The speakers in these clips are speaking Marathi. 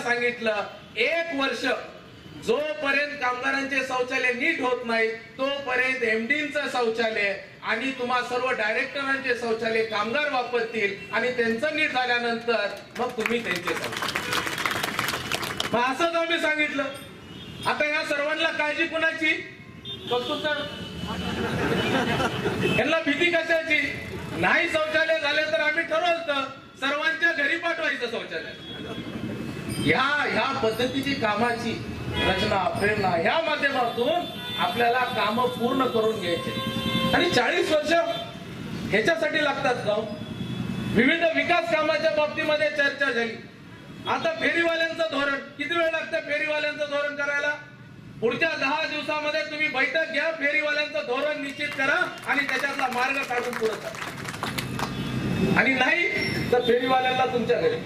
सांगितलं, 1 वर्ष जोपर्यंत कामगारांचे शौचालय नीट होत नाही तोपर्यंत एमडीचं शौचालय आणि तुम्हा सर्व डायरेक्टरांचे शौचालय कामगार वापरतील आणि त्यांचं नीट झाल्यानंतर मग तुम्ही त्यांचे शौचालय. असंच आम्ही सांगितलं. आता या सर्वांना काळजी कुणाची? यांना भीती कशाची? नाही शौचालय झाले तर आम्ही ठरवलं सर्वांच्या घरी पाठवायचं शौचालय. ह्या पद्धतीची कामाची रचना प्रेरणा ह्या माध्यमातून आपल्याला काम पूर्ण करून घ्यायचे. आणि 40 वर्ष ह्याच्यासाठी लागतात का? विविध विकास कामाच्या बाबतीमध्ये चर्चा झाली. आता फेरीवाल्यांचं धोरण किती वेळ लागतं? फेरीवाल्यांचं धोरण करायला पुढच्या 10 दिवसामध्ये तुम्ही बैठक घ्या, फेरीवाल्यांचं धोरण निश्चित करा आणि त्याच्यातला मार्ग काढून पुढे करा. आणि नाही तर फेरीवाल्यांना तुमच्या घरी.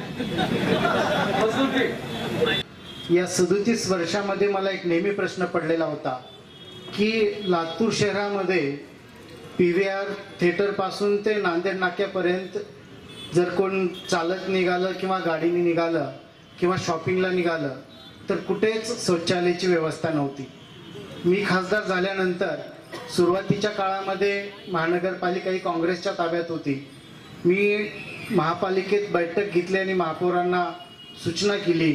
या 37 वर्षामध्ये मला एक नेहमी प्रश्न पडलेला होता की लातूर शहरामध्ये PVR थिएटर पासून ते नांदेड नाक्यापर्यंत जर कोण चालत निघालं किंवा गाडीने निघालं किंवा शॉपिंगला निघालं तर कुठेच शौचालयाची व्यवस्था नव्हती. मी खासदार झाल्यानंतर सुरुवातीच्या काळामध्ये महानगरपालिका ही काँग्रेसच्या ताब्यात होती. मी महापालिकेत बैठक घेतली आणि महापौरांना सूचना केली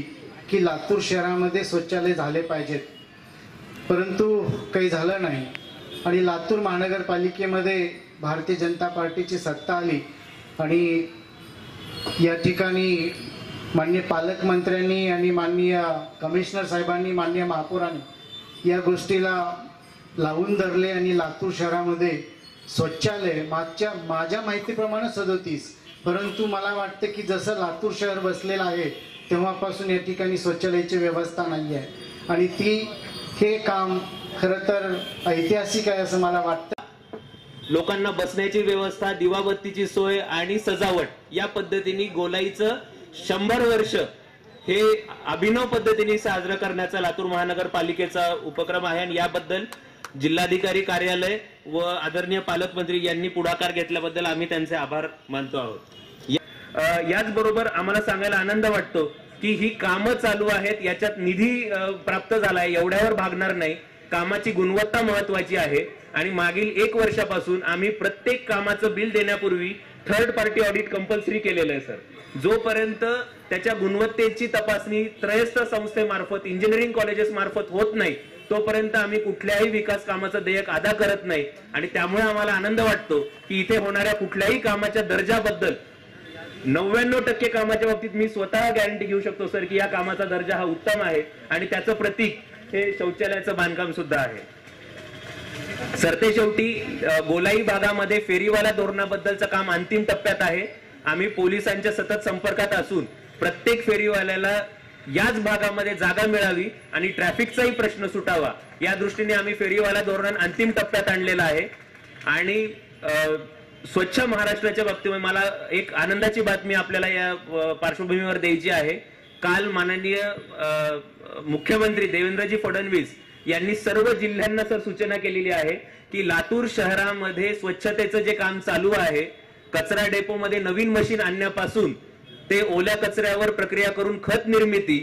की लातूर शहरामध्ये शौचालय झाले पाहिजेत, परंतु काही झालं नाही. आणि लातूर महानगरपालिकेमध्ये भारतीय जनता पार्टीची सत्ता आली आणि या ठिकाणी माननीय पालकमंत्र्यांनी आणि माननीय कमिशनर साहेबांनी, माननीय महापौरांनी या गोष्टीला लावून धरले आणि लातूर शहरामध्ये शौचालय माझ्या माहितीप्रमाणे 37, परंतु मला वाटते की जसं लातूर शहर बसलेलं आहे तेव्हापासून या ठिकाणी शौचालयाची व्यवस्था नाही आहे. आणि हे काम खरं तर ऐतिहासिक आहे असं मला वाटतं. लोकांना बसण्याची व्यवस्था, दिवाबत्तीची सोय आणि सजावट या पद्धतीने गोलाईचं 100 वर्ष हे अभिनव पद्धतीने साजरं करण्याचा लातूर महानगरपालिकेचा उपक्रम आहे. आणि याबद्दल जिल्हाधिकारी कार्यालय व आदरणीय पालकमंत्री यांनी पुढाकार घेतल्याबद्दल आम्ही त्यांचे आभार मानतो आहोत. याचबरोबर आम्हाला सांगायला आनंद वाटतो की ही कामं चालू आहेत, याच्यात निधी प्राप्त झालाय एवढ्यावर भागणार नाही. कामाची गुणवत्ता महत्वाची आहे आणि मागील 1 वर्षापासून आम्ही प्रत्येक कामाचं बिल देण्यापूर्वी थर्ड पार्टी ऑडिट कंपल्सरी केलेलं आहे सर. जोपर्यंत त्याच्या गुणवत्तेची तपासणी त्रयस्थ संस्थेमार्फत, इंजिनिअरिंग कॉलेजेस मार्फत होत नाही तोपर्यंत आम्ही कुठल्याही विकास कामाचं देयक अदा करत नाही. आणि त्यामुळे आम्हाला आनंद वाटतो की इथे होणाऱ्या कुठल्याही कामाच्या दर्जाबद्दल 99% कामाच्या बाबतीत मी स्वतः गॅरंटी घेऊ शकतो सर की या कामाचा दर्जा हा उत्तम आहे. आणि त्याचं प्रतीक हे शौचालयाचं बांधकाम सुद्धा आहे. सरते शेवटी गोलाई भागामध्ये फेरीवाला धोरणाबद्दलचं काम अंतिम टप्प्यात आहे. आम्ही पोलिसांच्या सतत संपर्कात असून प्रत्येक फेरीवाल्याला याच भागामध्ये जागा मिळावी आणि ट्रॅफिकचाही प्रश्न सुटावा या दृष्टीने आम्ही फेरीवाला धोरण अंतिम टप्प्यात आणलेलं आहे. आणि स्वच्छ महाराष्ट्राच्या बाबतीमध्ये मला एक आनंदाची बातमी आपल्याला या पार्श्वभूमीवर द्यायची आहे. काल माननीय मुख्यमंत्री देवेंद्रजी फडणवीस यांनी सर्व जिल्ह्यांना सर सूचना केलेली आहे की लातूर शहरामध्ये स्वच्छतेचं जे काम चालू आहे, कचरा डेपोमध्ये नवीन मशीन आणण्यापासून ते ओल्या कचऱ्यावर प्रक्रिया करून खत निर्मिती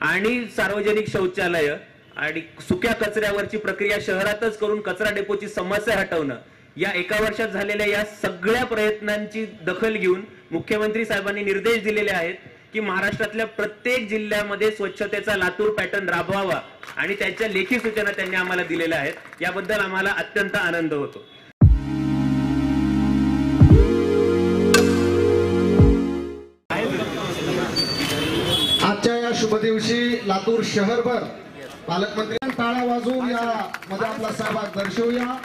आणि सार्वजनिक शौचालय आणि सुक्या कचऱ्यावरची प्रक्रिया शहरातच करून कचरा डेपोची समस्या हटवणं, या 1 वर्षात झालेल्या या सगळ्या प्रयत्नांची दखल घेऊन मुख्यमंत्री साहेबांनी निर्देश दिलेले आहेत की महाराष्ट्रातल्या प्रत्येक जिल्ह्यामध्ये स्वच्छतेचा लातूर पॅटर्न राबवावा आणि त्याच्या लेखी सूचना त्यांनी आम्हाला दिलेल्या आहेत. याबद्दल आम्हाला अत्यंत आनंद होतो. आजच्या या शुभ दिवशी लातूर शहरभर पालकमंत्री टाळ्या वाजवून या मध्ये आपला सहभाग दर्शवूया.